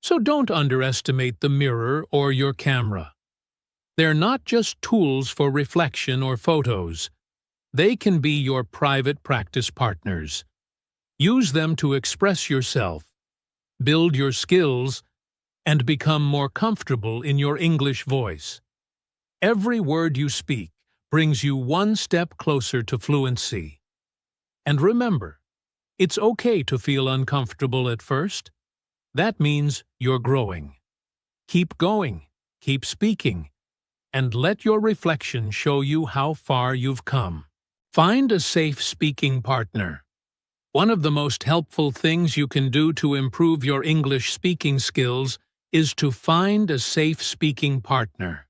So don't underestimate the mirror or your camera. They're not just tools for reflection or photos. They can be your private practice partners. Use them to express yourself, build your skills, and become more comfortable in your English voice. Every word you speak brings you one step closer to fluency. And remember, it's okay to feel uncomfortable at first. That means you're growing. Keep going, keep speaking, and let your reflection show you how far you've come. Find a safe speaking partner. One of the most helpful things you can do to improve your English speaking skills is to find a safe speaking partner.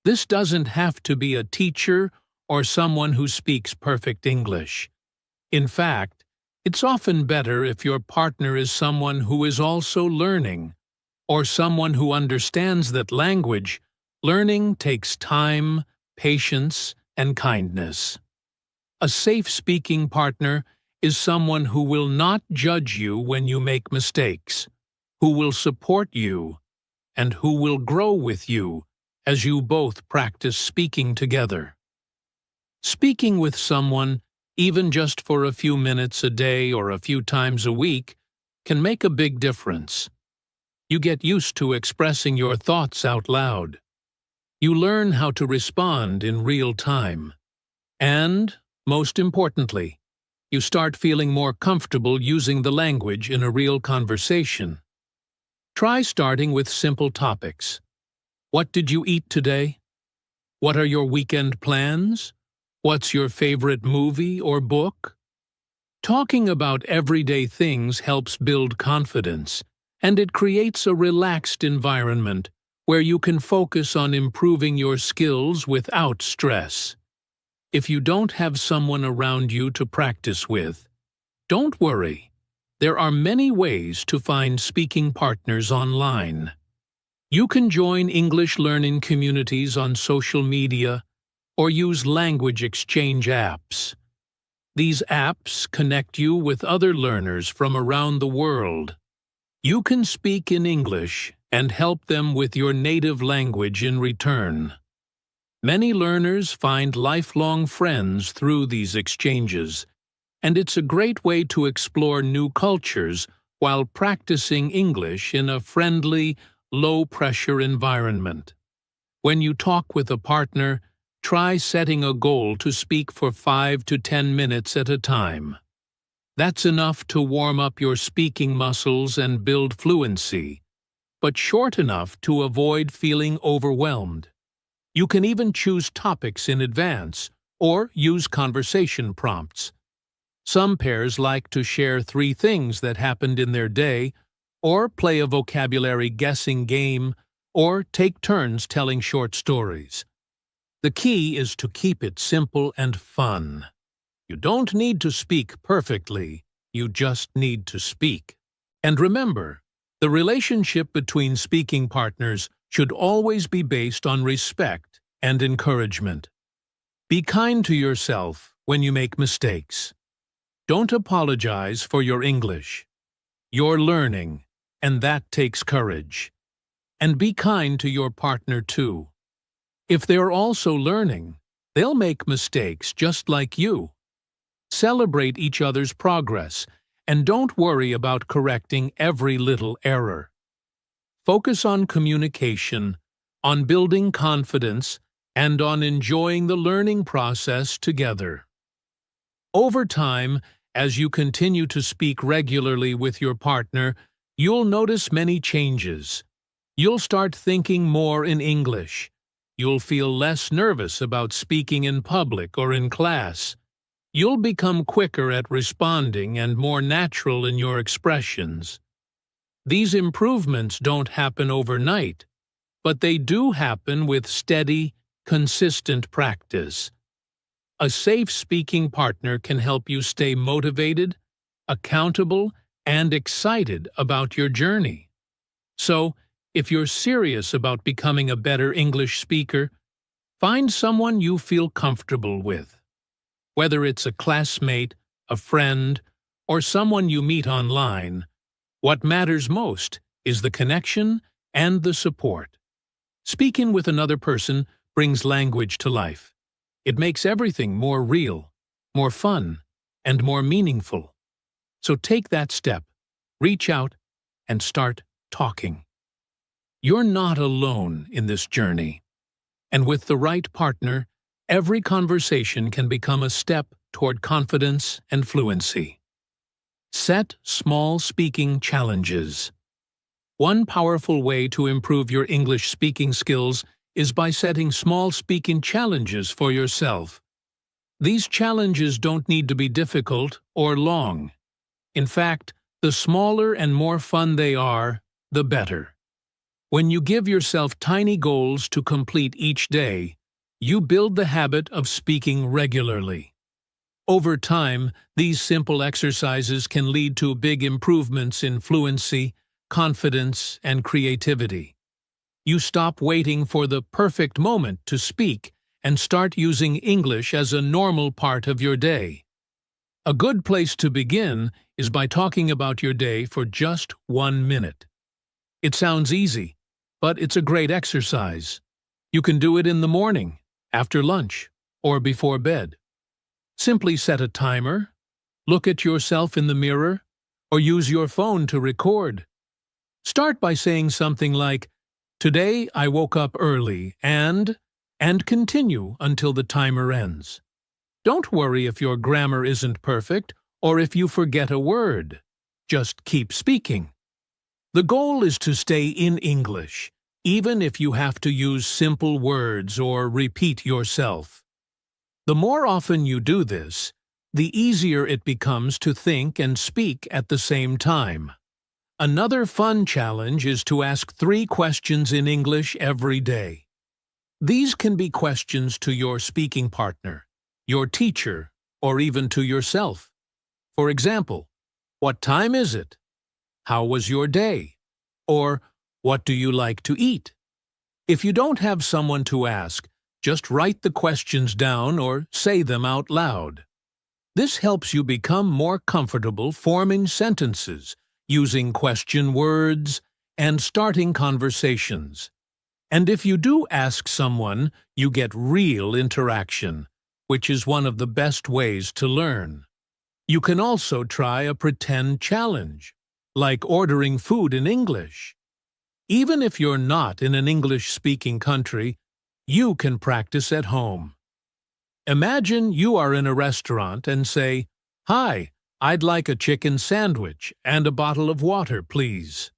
This doesn't have to be a teacher or someone who speaks perfect English. In fact, it's often better if your partner is someone who is also learning, or someone who understands that learning takes time, patience, and kindness. A safe speaking partner is someone who will not judge you when you make mistakes, who will support you, and who will grow with you as you both practice speaking together. Speaking with someone, even just for a few minutes a day or a few times a week, can make a big difference. You get used to expressing your thoughts out loud. You learn how to respond in real time. And, most importantly, you start feeling more comfortable using the language in a real conversation. Try starting with simple topics. What did you eat today? What are your weekend plans? What's your favorite movie or book? Talking about everyday things helps build confidence, and it creates a relaxed environment where you can focus on improving your skills without stress. If you don't have someone around you to practice with, don't worry. There are many ways to find speaking partners online. You can join English learning communities on social media or use language exchange apps. These apps connect you with other learners from around the world. You can speak in English and help them with your native language in return. Many learners find lifelong friends through these exchanges, and it's a great way to explore new cultures while practicing English in a friendly, low-pressure environment. When you talk with a partner, try setting a goal to speak for 5 to 10 minutes at a time. That's enough to warm up your speaking muscles and build fluency, but short enough to avoid feeling overwhelmed. You can even choose topics in advance or use conversation prompts. Some pairs like to share 3 things that happened in their day, or play a vocabulary guessing game, or take turns telling short stories. The key is to keep it simple and fun. You don't need to speak perfectly, you just need to speak. And remember, the relationship between speaking partners should always be based on respect and encouragement. Be kind to yourself when you make mistakes. Don't apologize for your English. You're learning, and that takes courage. And be kind to your partner too. If they're also learning, they'll make mistakes just like you. Celebrate each other's progress, and don't worry about correcting every little error. Focus on communication, on building confidence, and on enjoying the learning process together. Over time, as you continue to speak regularly with your partner, you'll notice many changes. You'll start thinking more in English. You'll feel less nervous about speaking in public or in class. You'll become quicker at responding and more natural in your expressions. These improvements don't happen overnight, but they do happen with steady, consistent practice. A safe speaking partner can help you stay motivated, accountable, and excited about your journey. So, if you're serious about becoming a better English speaker, find someone you feel comfortable with. Whether it's a classmate, a friend, or someone you meet online, what matters most is the connection and the support. Speaking with another person brings language to life. It makes everything more real, more fun, and more meaningful. So take that step, reach out, and start talking. You're not alone in this journey. And with the right partner, every conversation can become a step toward confidence and fluency. Set small speaking challenges. One powerful way to improve your English speaking skills is by setting small speaking challenges for yourself. These challenges don't need to be difficult or long. In fact, the smaller and more fun they are, the better. When you give yourself tiny goals to complete each day, you build the habit of speaking regularly. Over time, these simple exercises can lead to big improvements in fluency, confidence, and creativity. You stop waiting for the perfect moment to speak and start using English as a normal part of your day. A good place to begin is by talking about your day for just 1 minute. It sounds easy, but it's a great exercise. You can do it in the morning, after lunch, or before bed. Simply set a timer, look at yourself in the mirror, or use your phone to record. Start by saying something like, "Today I woke up early and continue until the timer ends. Don't worry if your grammar isn't perfect or if you forget a word. Just keep speaking." The goal is to stay in English, even if you have to use simple words or repeat yourself. The more often you do this, the easier it becomes to think and speak at the same time. Another fun challenge is to ask 3 questions in English every day. These can be questions to your speaking partner, your teacher, or even to yourself. For example, what time is it? How was your day? Or what do you like to eat? If you don't have someone to ask, just write the questions down or say them out loud. This helps you become more comfortable forming sentences, using question words, and starting conversations. And if you do ask someone, you get real interaction, which is one of the best ways to learn. You can also try a pretend challenge, like ordering food in English. Even if you're not in an English-speaking country, you can practice at home. Imagine you are in a restaurant and say, "Hi, I'd like a chicken sandwich and a bottle of water, please."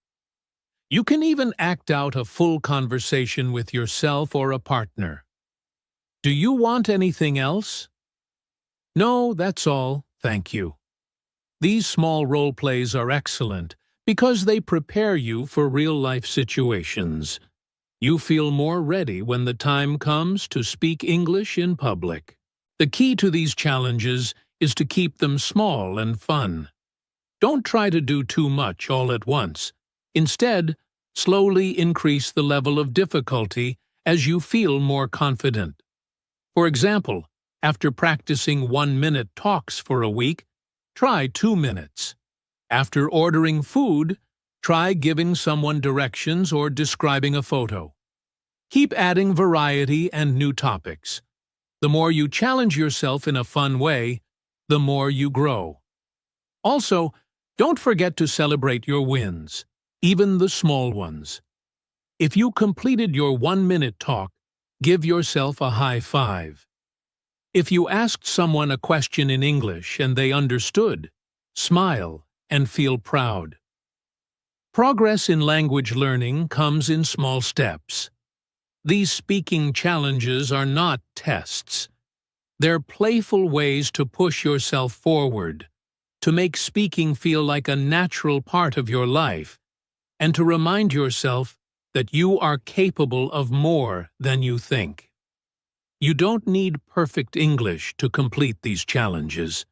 You can even act out a full conversation with yourself or a partner. "Do you want anything else?" "No, that's all, thank you." These small role plays are excellent because they prepare you for real-life situations. You feel more ready when the time comes to speak English in public. The key to these challenges is to keep them small and fun. Don't try to do too much all at once. Instead, slowly increase the level of difficulty as you feel more confident. For example, after practicing 1-minute talks for a week, try 2 minutes. After ordering food, try giving someone directions or describing a photo. Keep adding variety and new topics. The more you challenge yourself in a fun way, the more you grow. Also, don't forget to celebrate your wins, even the small ones. If you completed your 1-minute talk, give yourself a high five. If you asked someone a question in English and they understood, smile and feel proud. Progress in language learning comes in small steps. These speaking challenges are not tests. They're playful ways to push yourself forward, to make speaking feel like a natural part of your life, and to remind yourself that you are capable of more than you think. You don't need perfect English to complete these challenges.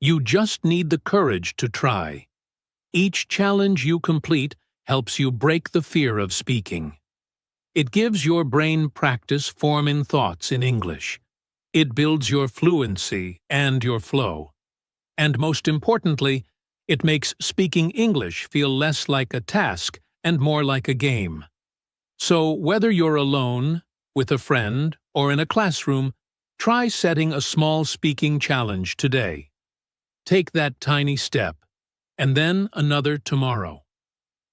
You just need the courage to try. Each challenge you complete helps you break the fear of speaking. It gives your brain practice forming thoughts in English. It builds your fluency and your flow. And most importantly, it makes speaking English feel less like a task and more like a game. So whether you're alone, with a friend, or in a classroom, try setting a small speaking challenge today. Take that tiny step, and then another tomorrow.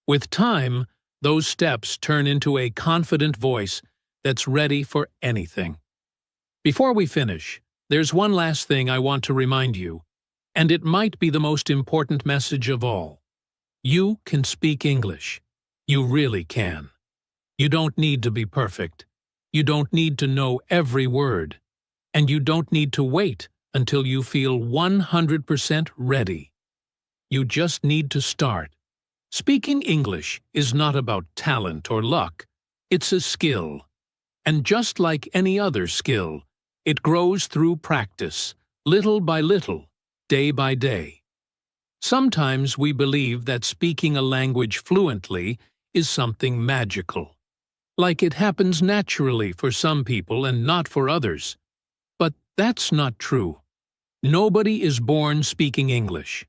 With time, those steps turn into a confident voice that's ready for anything. Before we finish, there's one last thing I want to remind you, and it might be the most important message of all. You can speak English. You really can. You don't need to be perfect. You don't need to know every word. And you don't need to wait until you feel 100% ready. You just need to start. Speaking English is not about talent or luck. It's a skill. And just like any other skill, it grows through practice, little by little, day by day. Sometimes we believe that speaking a language fluently is something magical, like it happens naturally for some people and not for others. But that's not true. Nobody is born speaking English.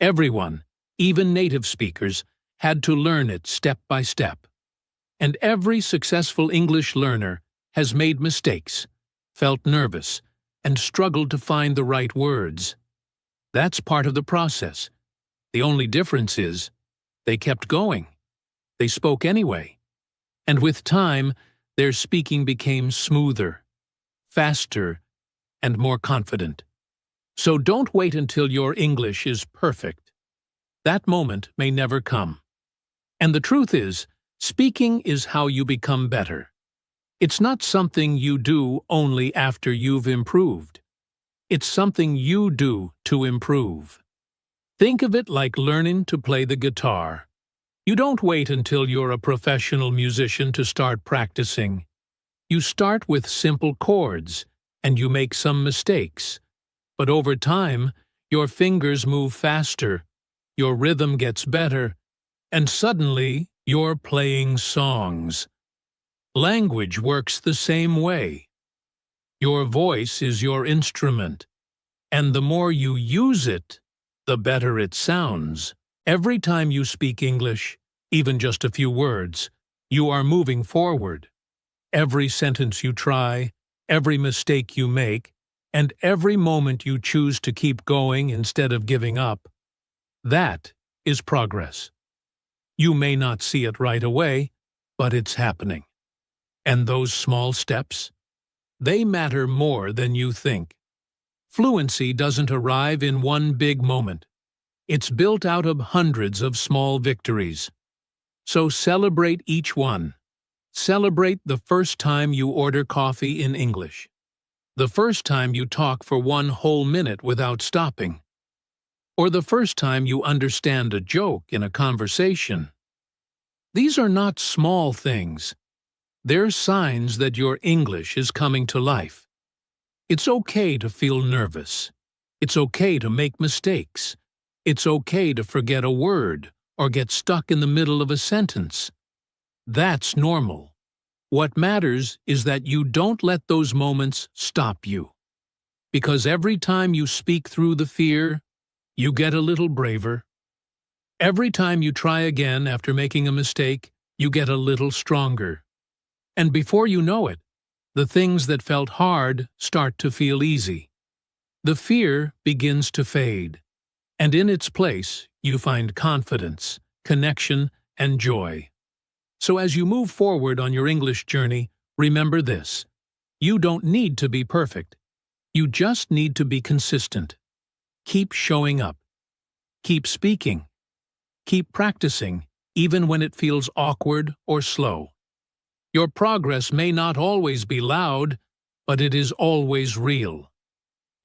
Everyone, even native speakers, had to learn it step by step. And every successful English learner has made mistakes, felt nervous, and struggled to find the right words. That's part of the process. The only difference is, they kept going. They spoke anyway. And with time, their speaking became smoother, faster, and more confident. So don't wait until your English is perfect. That moment may never come. And the truth is, speaking is how you become better. It's not something you do only after you've improved. It's something you do to improve. Think of it like learning to play the guitar. You don't wait until you're a professional musician to start practicing. You start with simple chords, and you make some mistakes. But over time, your fingers move faster, your rhythm gets better, and suddenly you're playing songs. Language works the same way. Your voice is your instrument, and the more you use it, the better it sounds. Every time you speak English, even just a few words, you are moving forward. Every sentence you try, every mistake you make, and every moment you choose to keep going instead of giving up, that is progress. You may not see it right away, but it's happening. And those small steps, they matter more than you think. Fluency doesn't arrive in one big moment. It's built out of hundreds of small victories. So celebrate each one. Celebrate the first time you order coffee in English. The first time you talk for 1 whole minute without stopping. Or the first time you understand a joke in a conversation. These are not small things. They're signs that your English is coming to life. It's okay to feel nervous. It's okay to make mistakes. It's okay to forget a word or get stuck in the middle of a sentence. That's normal. What matters is that you don't let those moments stop you. Because every time you speak through the fear, you get a little braver. Every time you try again after making a mistake, you get a little stronger. And before you know it, the things that felt hard start to feel easy. The fear begins to fade, and in its place, you find confidence, connection, and joy. So as you move forward on your English journey, remember this: you don't need to be perfect. You just need to be consistent. Keep showing up. Keep speaking. Keep practicing, even when it feels awkward or slow. Your progress may not always be loud, but it is always real.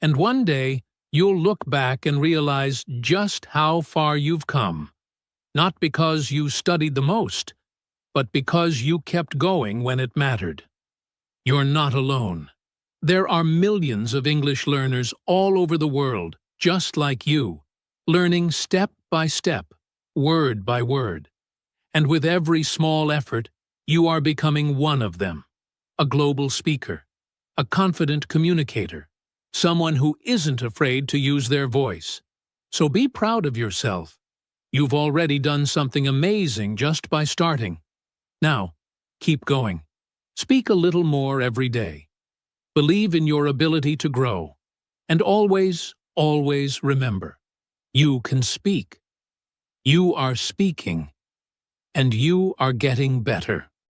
And one day, you'll look back and realize just how far you've come. Not because you studied the most, but because you kept going when it mattered. You're not alone. There are millions of English learners all over the world, just like you, learning step by step, word by word. And with every small effort, you are becoming one of them. A global speaker, a confident communicator, someone who isn't afraid to use their voice. So be proud of yourself. You've already done something amazing just by starting. Now, keep going. Speak a little more every day. Believe in your ability to grow. And always, always remember, you can speak. You are speaking. And you are getting better.